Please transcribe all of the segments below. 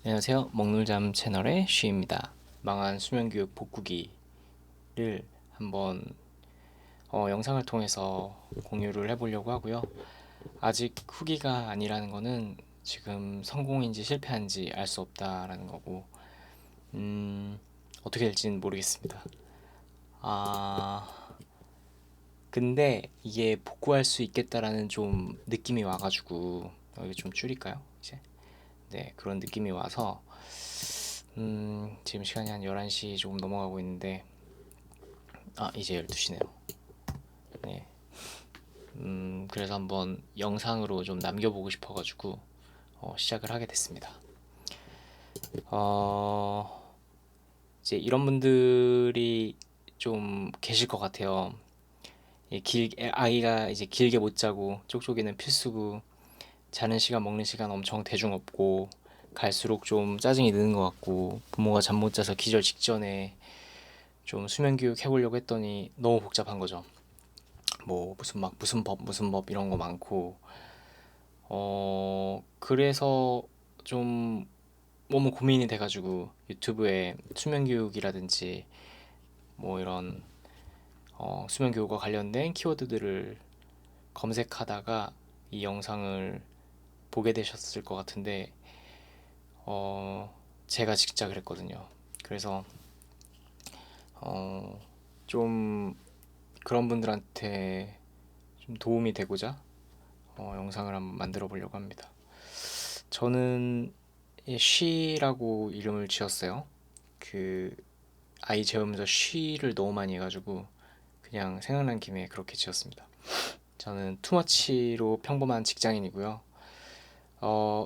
안녕하세요. 먹놀잠 채널의 쉬입니다. 망한 수면교육 복구기를 한번 영상을 통해서 공유를 해보려고 하고요. 아직 후기가 아니라는 거는 지금 성공인지 실패한지 알 수 없다라는 거고, 어떻게 될지는 모르겠습니다. 아, 근데 이게 복구할 수 있겠다라는 좀 느낌이 와가지고, 여기 좀 줄일까요? 이제? 네, 그런 느낌이 와서 지금 시간이 한 11시 조금 넘어가고 있는데, 이제 12시네요. 네. 그래서 한번 영상으로 좀 남겨보고 싶어가지고, 시작을 하게 됐습니다. 어, 이제 이런 분들이 좀 계실 것 같아요. 아이가 이제 길게 못 자고, 쪽쪽이는 필수고, 자는 시간, 먹는 시간 엄청 대중 없고, 갈수록 좀 짜증이 느는 것 같고, 부모가 잠 못 자서 기절 직전에 좀 수면 교육 해보려고 했더니 너무 복잡한 거죠. 뭐 무슨 법 이런 거 많고 그래서 좀 너무 고민이 돼가지고 유튜브에 수면 교육이라든지 뭐 이런 수면 교육과 관련된 키워드들을 검색하다가 이 영상을 보게 되셨을 것 같은데 제가 진짜 그랬거든요. 그래서 좀 그런 분들한테 좀 도움이 되고자 영상을 한번 만들어 보려고 합니다. 저는 쉬라고 이름을 지었어요. 그 아이 재우면서 쉬를 너무 많이 해가지고 그냥 생각난 김에 그렇게 지었습니다. 저는 투머치로 평범한 직장인이고요.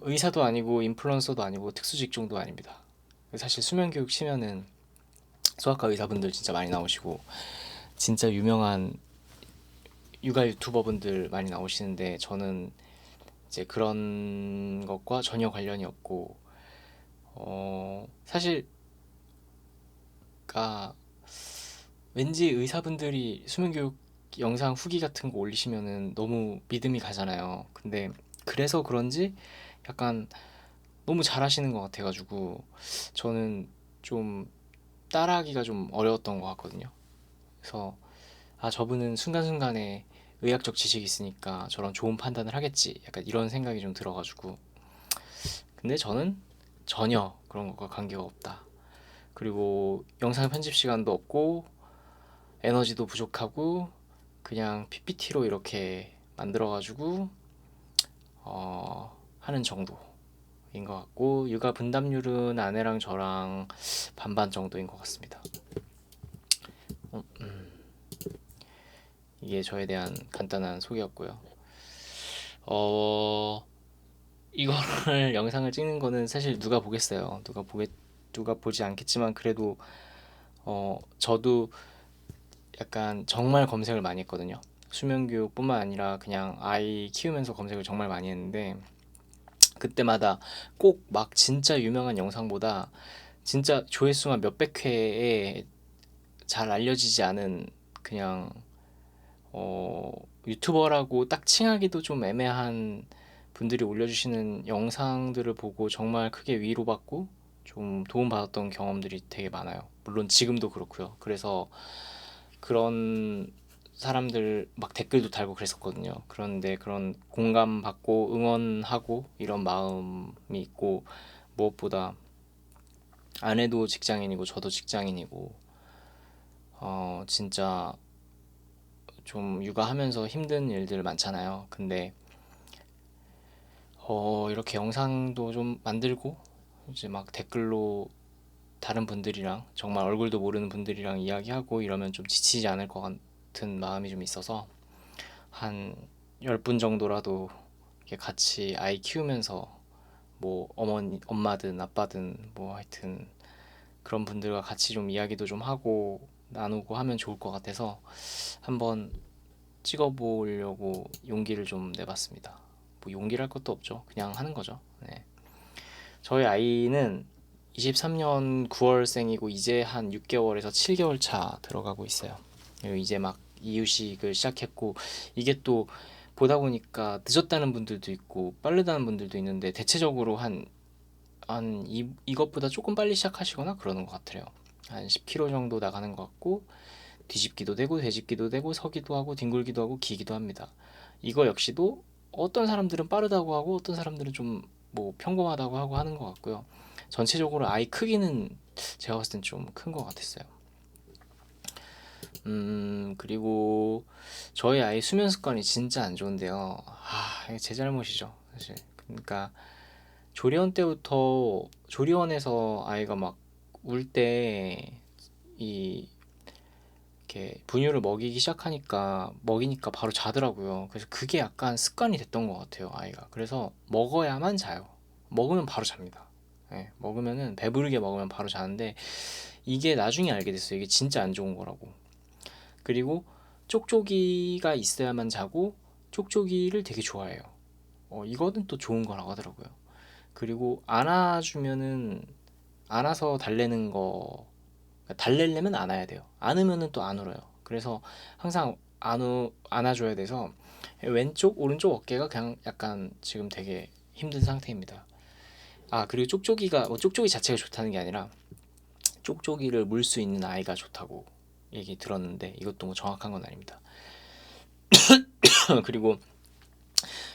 의사도 아니고 인플루언서도 아니고 특수 직종도 아닙니다. 사실 수면 교육 치면은 소아과 의사분들 진짜 많이 나오시고 진짜 유명한 육아 유튜버분들 많이 나오시는데 저는 이제 그런 것과 전혀 관련이 없고 사실 가 왠지 의사분들이 수면교육 영상 후기 같은 거 올리시면은 너무 믿음이 가잖아요. 근데 그래서 그런지 약간 너무 잘하시는 것 같아가지고 저는 좀 따라하기가 좀 어려웠던 것 같거든요. 그래서 저분은 순간순간에 의학적 지식이 있으니까 저런 좋은 판단을 하겠지. 약간 이런 생각이 좀 들어가지고 근데 저는 전혀 그런 것과 관계가 없다. 그리고 영상 편집 시간도 없고 에너지도 부족하고 그냥 PPT로 이렇게 만들어가지고 하는 정도인 것 같고 육아 분담률은 아내랑 저랑 반반 정도인 것 같습니다. 이게 저에 대한 간단한 소개였고요. 어, 이거를 영상을 찍는 거는 사실 누가 보겠어요. 누가 보지 않겠지만 그래도 저도 약간 정말 검색을 많이 했거든요. 수면 교육뿐만 아니라 그냥 아이 키우면서 검색을 정말 많이 했는데 그때마다 꼭 막 진짜 유명한 영상보다 진짜 조회수만 몇백 회에 잘 알려지지 않은 그냥 유튜버라고 딱 칭하기도 좀 애매한 분들이 올려주시는 영상들을 보고 정말 크게 위로받고 좀 도움받았던 경험들이 되게 많아요. 물론 지금도 그렇고요. 그래서 그런 사람들 막 댓글도 달고 그랬었거든요. 그런데 그런 공감받고 응원하고 이런 마음이 있고 무엇보다 아내도 직장인이고 저도 직장인이고 진짜 좀 육아하면서 힘든 일들 많잖아요. 근데 이렇게 영상도 좀 만들고 이제 막 댓글로 다른 분들이랑 정말 얼굴도 모르는 분들이랑 이야기하고 이러면 좀 지치지 않을 것 같은 마음이 좀 있어서 한 10분 정도라도 이렇게 같이 아이 키우면서 뭐 엄마든 아빠든 뭐 하여튼 그런 분들과 같이 좀 이야기도 좀 하고 나누고 하면 좋을 것 같아서 한번 찍어보려고 용기를 좀 내봤습니다. 뭐 용기랄 것도 없죠. 그냥 하는 거죠. 네. 저희 아이는 23년 9월생이고 이제 한 6개월에서 7개월 차 들어가고 있어요. 그리고 이제 막 이유식을 시작했고 이게 또 보다 보니까 늦었다는 분들도 있고 빠르다는 분들도 있는데 대체적으로 한 이것보다 조금 빨리 시작하시거나 그러는 것 같아요. 한 10km 정도 나가는 것 같고, 뒤집기도 되고 되집기도 되고 서기도 하고 뒹굴기도 하고 기기도 합니다. 이거 역시도 어떤 사람들은 빠르다고 하고 어떤 사람들은 좀 뭐 평범하다고 하고 하는 것 같고요. 전체적으로 아이 크기는 제가 봤을 땐 좀 큰 것 같았어요. 그리고 저희 아이 수면 습관이 진짜 안 좋은데요. 이게 제 잘못이죠, 사실. 그러니까 조리원에서 아이가 막 울 때 이 이렇게 분유를 먹이니까 바로 자더라고요. 그래서 그게 약간 습관이 됐던 것 같아요, 아이가. 그래서 먹어야만 자요. 먹으면 바로 잡니다. 예, 먹으면은 배부르게 먹으면 바로 자는데 이게 나중에 알게 됐어요. 이게 진짜 안 좋은 거라고. 그리고 쪽쪽이가 있어야만 자고 쪽쪽이를 되게 좋아해요. 이거는 또 좋은 거라고 하더라고요. 그리고 안아서 달래는 거, 달래려면 안아야 돼요. 안으면은 또 안 울어요. 그래서 항상 안아줘야 돼서 왼쪽 오른쪽 어깨가 그냥 약간 지금 되게 힘든 상태입니다. 그리고 쪽쪽이 자체가 좋다는 게 아니라 쪽쪽이를 물 수 있는 아이가 좋다고 얘기 들었는데 이것도 뭐 정확한 건 아닙니다. 그리고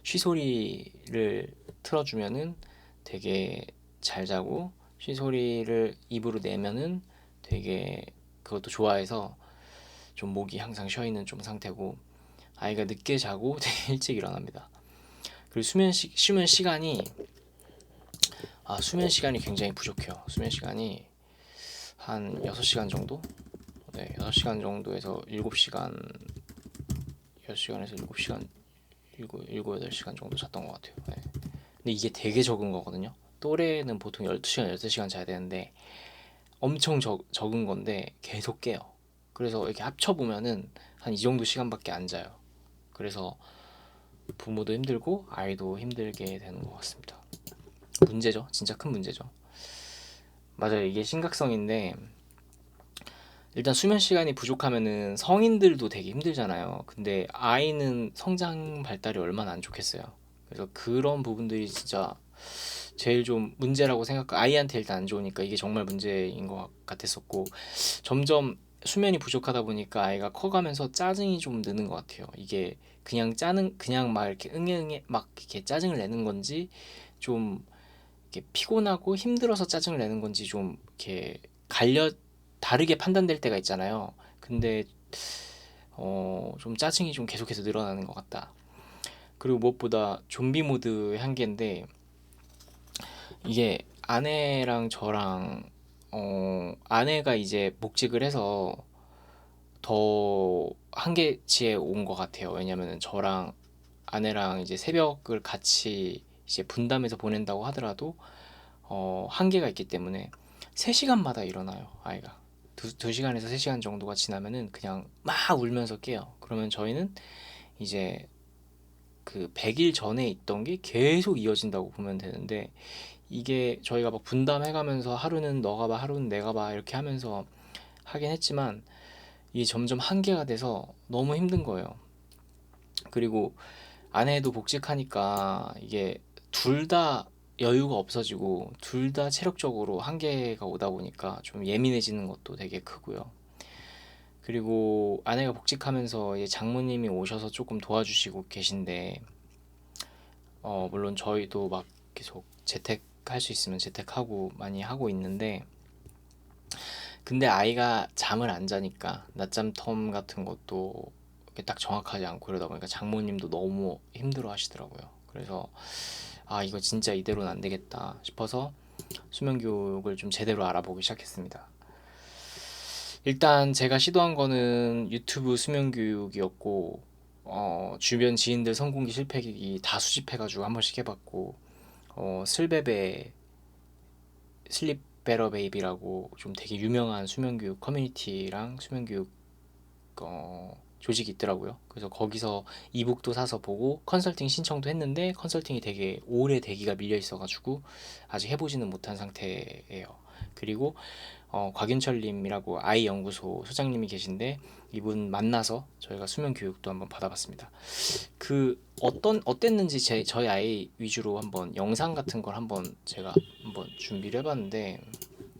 쉬소리를 틀어주면은 되게 잘 자고, 쉬소리를 입으로 내면은 되게 그것도 좋아해서 좀 목이 항상 쉬어있는 좀 상태고, 아이가 늦게 자고 되게 일찍 일어납니다. 그리고 수면 시간이 굉장히 부족해요. 수면 시간이 한 6시간 정도? 네, 6시간 정도에서 7시간, 6시간에서 7시간, 8시간 정도 잤던 것 같아요. 네. 근데 이게 되게 적은 거거든요. 또래는 보통 12시간, 13시간 자야 되는데 엄청 적은 건데 계속 깨요. 그래서 이렇게 합쳐보면은 한 이 정도 시간밖에 안 자요. 그래서 부모도 힘들고 아이도 힘들게 되는 것 같습니다. 문제죠. 진짜 큰 문제죠. 맞아요. 이게 심각성인데, 일단 수면 시간이 부족하면은 성인들도 되게 힘들잖아요. 근데 아이는 성장 발달이 얼마나 안 좋겠어요. 그래서 그런 부분들이 진짜 제일 좀 문제라고 아이한테 일단 안 좋으니까 이게 정말 문제인 것 같았었고, 점점 수면이 부족하다 보니까 아이가 커가면서 짜증이 좀 느는 것 같아요. 이게 그냥 막 이렇게 응애응애 막 이렇게 짜증을 내는 건지, 좀 이렇게 피곤하고 힘들어서 짜증을 내는 건지, 좀 이렇게 다르게 판단될 때가 있잖아요. 근데 좀 짜증이 좀 계속해서 늘어나는 것 같다. 그리고 무엇보다 좀비 모드의 한계인데, 이게 아내랑 저랑 아내가 이제 복직을 해서 더 한계치에 온 것 같아요. 왜냐면은 저랑 아내랑 이제 새벽을 같이 이제 분담해서 보낸다고 하더라도 한계가 있기 때문에 3시간마다 일어나요, 아이가. 2시간에서 3시간 정도가 지나면은 그냥 막 울면서 깨요. 그러면 저희는 이제 그 100일 전에 있던 게 계속 이어진다고 보면 되는데, 이게 저희가 막 분담해가면서 하루는 너가 봐, 하루는 내가 봐 이렇게 하면서 하긴 했지만 이게 점점 한계가 돼서 너무 힘든 거예요. 그리고 아내도 복직하니까 이게 둘 다 여유가 없어지고 둘 다 체력적으로 한계가 오다 보니까 좀 예민해지는 것도 되게 크고요. 그리고 아내가 복직하면서 이제 장모님이 오셔서 조금 도와주시고 계신데, 물론 저희도 막 계속 재택할 수 있으면 재택하고 많이 하고 있는데, 근데 아이가 잠을 안 자니까 낮잠 텀 같은 것도 이렇게 딱 정확하지 않고 그러다 보니까 장모님도 너무 힘들어 하시더라고요. 그래서 이거 진짜 이대로는 안 되겠다 싶어서 수면 교육을 좀 제대로 알아보기 시작했습니다. 일단 제가 시도한 거는 유튜브 수면 교육이었고, 주변 지인들 성공기 실패기 다 수집해가지고 한 번씩 해봤고, 슬베베 슬립 베러 베이비라고 좀 되게 유명한 수면 교육 커뮤니티랑 수면 교육 조직이 있더라고요. 그래서 거기서 이북도 사서 보고 컨설팅 신청도 했는데 컨설팅이 되게 오래 대기가 밀려 있어가지고 아직 해보지는 못한 상태예요. 그리고 곽윤철님이라고 아이 연구소 소장님이 계신데 이분 만나서 저희가 수면 교육도 한번 받아봤습니다. 그 어땠는지 저희 아이 위주로 한번 영상 같은 걸 한번 제가 한번 준비를 해봤는데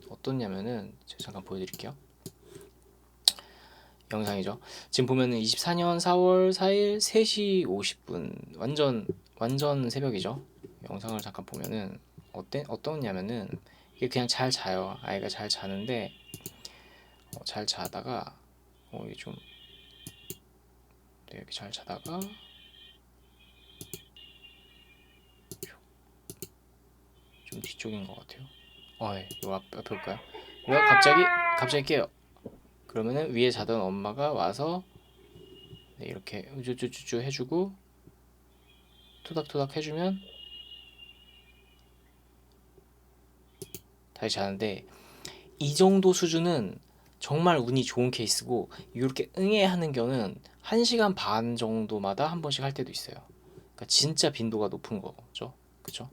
어떻냐면은 제가 잠깐 보여드릴게요. 영상이죠. 지금 보면은 24년 4월 4일 3시 50분 완전 새벽이죠. 영상을 잠깐 보면은 어떠냐면은 이게 그냥 잘 자요. 아이가 잘 자는데 잘 자다가 이게 좀 이렇게 잘 자다가 좀 뒤쪽인 것 같아요. 예, 요 앞에 볼까요? 얘가 갑자기 깨요. 그러면은 위에 자던 엄마가 와서 네, 이렇게 우쭈쭈쭈 해주고 토닥토닥 해주면 다시 자는데 이 정도 수준은 정말 운이 좋은 케이스고 이렇게 응애 하는 경우는 1시간 반 정도마다 한 번씩 할 때도 있어요. 그러니까 진짜 빈도가 높은 거죠. 그죠?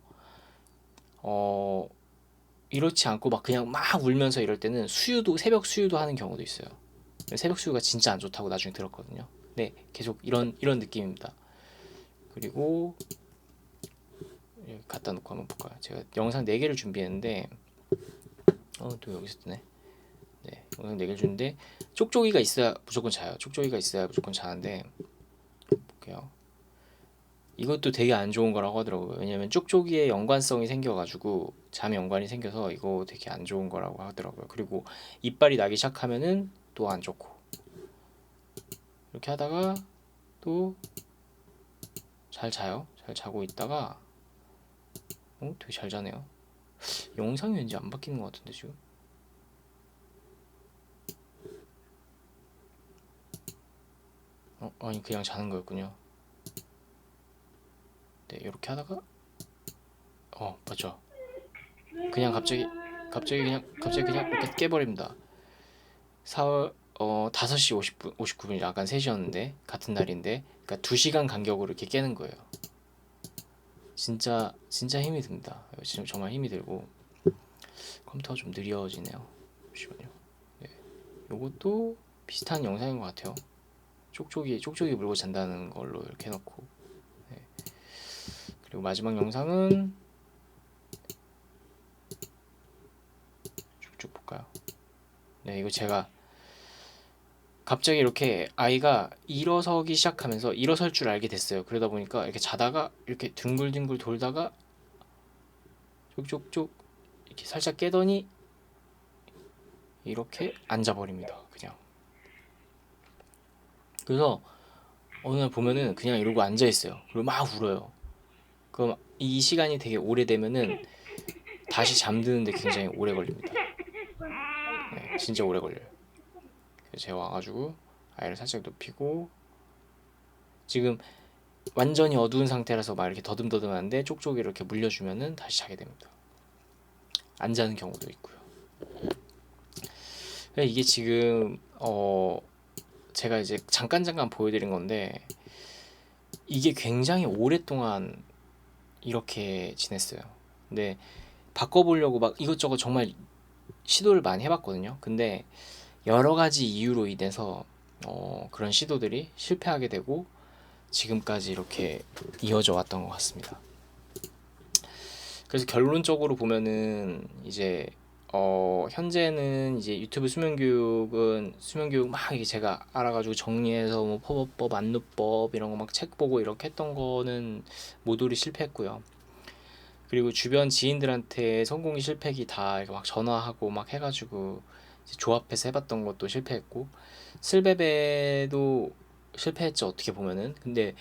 이렇지 않고 막 그냥 막 울면서 이럴 때는 새벽 수유도 하는 경우도 있어요. 새벽 수유가 진짜 안 좋다고 나중에 들었거든요. 네, 계속 이런 느낌입니다. 그리고 여기 갖다 놓고 한번 볼까요? 제가 영상 4개를 준비했는데 또 여기서 뜨네. 네, 영상 4개를 주는데 쪽쪽이가 있어야 무조건 자요. 쪽쪽이가 있어야 무조건 자는데 볼게요. 이것도 되게 안 좋은 거라고 하더라고요. 왜냐면 쪽쪽이에 연관성이 생겨가지고 잠에 연관이 생겨서 이거 되게 안 좋은 거라고 하더라고요. 그리고 이빨이 나기 시작하면은 또 안 좋고 이렇게 하다가 또 잘 자요. 잘 자고 있다가 되게 잘 자네요. 영상이 왠지 안 바뀌는 것 같은데 지금. 아니 그냥 자는 거였군요. 네, 이렇게 하다가 맞죠. 그냥 갑자기 그냥 이렇게 깨버립니다. 4월 5시 50분 59분 약간 3시였는데 같은 날인데 그러니까 2시간 간격으로 이렇게 깨는 거예요. 진짜 힘이 듭니다. 지금 정말 힘이 들고 컴퓨터가 좀 느려지네요. 잠시만요. 네, 요것도 비슷한 영상인 것 같아요. 쪽쪽이 물고 잔다는 걸로 이렇게 해놓고 네. 그리고 마지막 영상은 쭉쭉 볼까요? 네, 이거 제가 갑자기 이렇게 아이가 일어서기 시작하면서 일어설 줄 알게 됐어요. 그러다 보니까 이렇게 자다가 이렇게 둥글둥글 돌다가 쪽쪽쪽 이렇게 살짝 깨더니 이렇게 앉아버립니다. 그냥. 그래서 어느 날 보면은 그냥 이러고 앉아 있어요. 그리고 막 울어요. 그럼 이 시간이 되게 오래되면은 다시 잠드는데 굉장히 오래 걸립니다. 네, 진짜 오래 걸려요. 그래서 제가 와가지고 아이를 살짝 눕히고 지금 완전히 어두운 상태라서 막 이렇게 더듬더듬한데 쪽쪽이 이렇게 물려주면은 다시 자게 됩니다. 안 자는 경우도 있고요. 이게 지금 제가 이제 잠깐 보여드린 건데 이게 굉장히 오랫동안 이렇게 지냈어요. 근데 바꿔보려고 막 이것저것 정말 시도를 많이 해봤거든요. 근데 여러 가지 이유로 인해서 그런 시도들이 실패하게 되고 지금까지 이렇게 이어져 왔던 것 같습니다. 그래서 결론적으로 보면은 이제 현재는 이제 유튜브 수면교육 막 이게 제가 알아가지고 정리해서 뭐 퍼버법, 안누법 이런 거 막 책 보고 이렇게 했던 거는 모조리 실패했고요. 그리고 주변 지인들한테 성공이 실패기 다 막 전화하고 막 해가지고 조합해서 해봤던 것도 실패했고 슬베베도 실패했죠 어떻게 보면은. 근데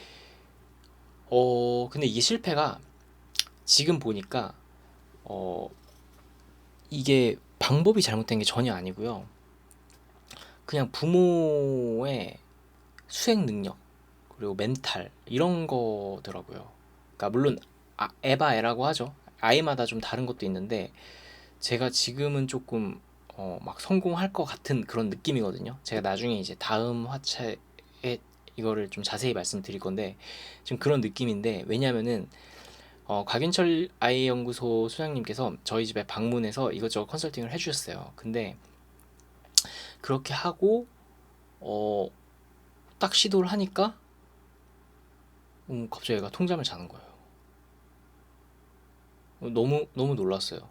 이게 실패가 지금 보니까 이게 방법이 잘못된 게 전혀 아니고요. 그냥 부모의 수행 능력 그리고 멘탈 이런 거더라고요. 그러니까 물론 에바에라고 하죠. 아이마다 좀 다른 것도 있는데 제가 지금은 조금 막 성공할 것 같은 그런 느낌이거든요. 제가 나중에 이제 다음 화차에 이거를 좀 자세히 말씀드릴 건데 지금 그런 느낌인데, 왜냐면은 곽윤철 아이연구소 소장님께서 저희 집에 방문해서 이것저것 컨설팅을 해주셨어요. 근데 그렇게 하고 어, 딱 시도를 하니까 갑자기 얘가 통잠을 자는 거예요. 너무 너무 놀랐어요.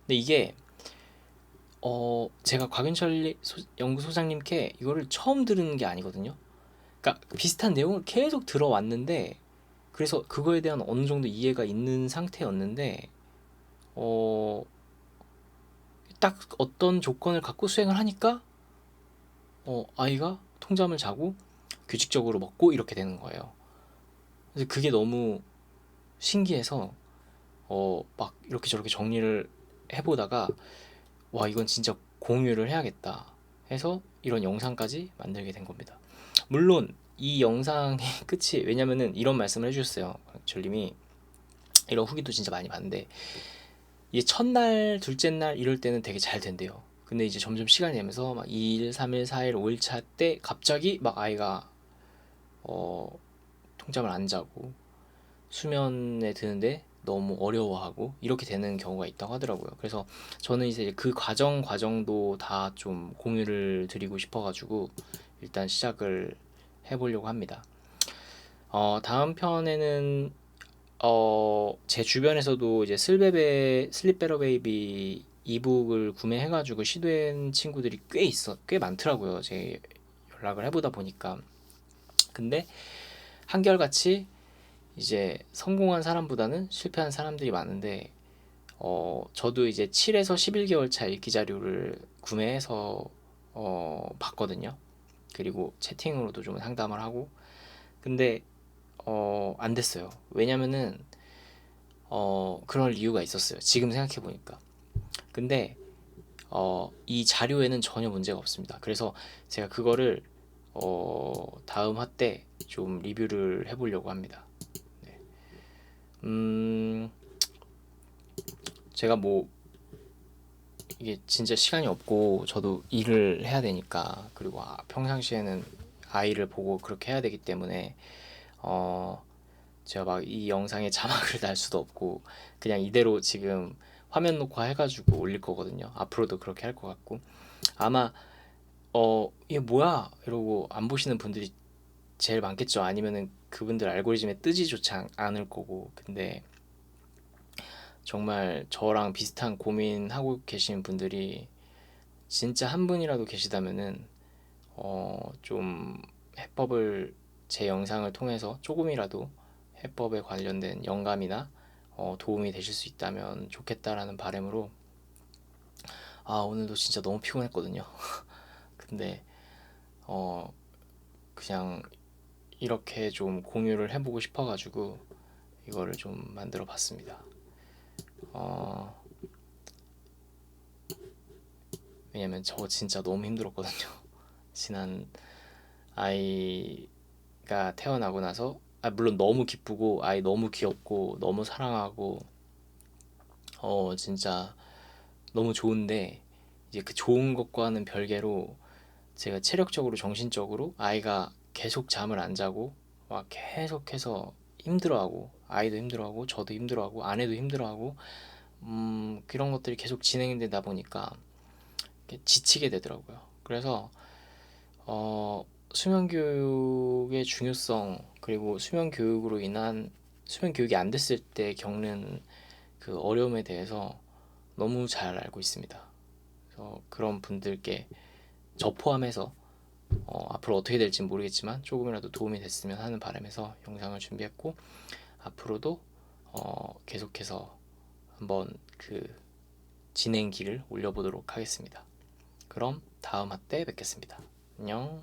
근데 이게 제가 곽윤철 연구소장님께 이거를 처음 들은 게 아니거든요. 그러니까 비슷한 내용을 계속 들어왔는데, 그래서 그거에 대한 어느 정도 이해가 있는 상태였는데 어, 딱 어떤 조건을 갖고 수행을 하니까 아이가 통잠을 자고 규칙적으로 먹고 이렇게 되는 거예요. 그래서 그게 너무 신기해서 막 이렇게 저렇게 정리를 해보다가, 와, 이건 진짜 공유를 해야겠다 해서 이런 영상까지 만들게 된 겁니다. 물론 이 영상의 끝이, 왜냐면은 이런 말씀을 해주셨어요. 절님이 이런 후기도 진짜 많이 봤는데, 이게 첫날, 둘째 날 이럴 때는 되게 잘 된대요. 근데 이제 점점 시간이 되면서 막 2일, 3일, 4일, 5일차 때 갑자기 막 아이가 어, 통잠을 안 자고 수면에 드는데 너무 어려워하고 이렇게 되는 경우가 있다고 하더라고요. 그래서 저는 이제 그 과정도 다 좀 공유를 드리고 싶어가지고 일단 시작을 해보려고 합니다. 다음 편에는 제 주변에서도 이제 슬립 베러 베이비 이북을 구매해가지고 시도한 친구들이 꽤 많더라고요. 제 연락을 해보다 보니까. 근데 한결같이 이제 성공한 사람보다는 실패한 사람들이 많은데, 저도 이제 7에서 11개월 차 읽기 자료를 구매해서 봤거든요. 그리고 채팅으로도 좀 상담을 하고. 근데 안 됐어요. 왜냐면은 그럴 이유가 있었어요. 지금 생각해 보니까. 근데 이 자료에는 전혀 문제가 없습니다. 그래서 제가 그거를 다음 화 때 좀 리뷰를 해보려고 합니다. 네. 제가 뭐 이게 진짜 시간이 없고 저도 일을 해야 되니까, 그리고 평상시에는 아이를 보고 그렇게 해야 되기 때문에 제가 막 이 영상에 자막을 달 수도 없고 그냥 이대로 지금 화면 녹화 해가지고 올릴 거거든요. 앞으로도 그렇게 할 것 같고, 아마 이게 뭐야 이러고 안 보시는 분들이 제일 많겠죠. 아니면은 그분들 알고리즘에 뜨지조차 않을 거고. 근데 정말 저랑 비슷한 고민하고 계신 분들이 진짜 한 분이라도 계시다면은 좀 해법을, 제 영상을 통해서 조금이라도 해법에 관련된 영감이나 도움이 되실 수 있다면 좋겠다라는 바람으로, 오늘도 진짜 너무 피곤했거든요. 근데 어 그냥 이렇게 좀 공유를 해보고 싶어가지고 이거를 좀 만들어 봤습니다. 어 왜냐면 저 진짜 너무 힘들었거든요. 지난 아이가 태어나고 나서, 물론 너무 기쁘고 아이 너무 귀엽고 너무 사랑하고 진짜 너무 좋은데, 이제 그 좋은 것과는 별개로 제가 체력적으로 정신적으로 아이가 계속 잠을 안 자고 막 계속해서 힘들어하고, 아이도 힘들어하고 저도 힘들어하고 아내도 힘들어하고 그런 것들이 계속 진행되다 보니까 지치게 되더라고요. 그래서 수면 교육의 중요성, 그리고 수면 교육이 안 됐을 때 겪는 그 어려움에 대해서 너무 잘 알고 있습니다. 그래서 그런 분들께 저 포함해서 앞으로 어떻게 될지 모르겠지만 조금이라도 도움이 됐으면 하는 바람에서 영상을 준비했고, 앞으로도 계속해서 한번 그 진행기를 올려보도록 하겠습니다. 그럼 다음 화 때 뵙겠습니다. 안녕.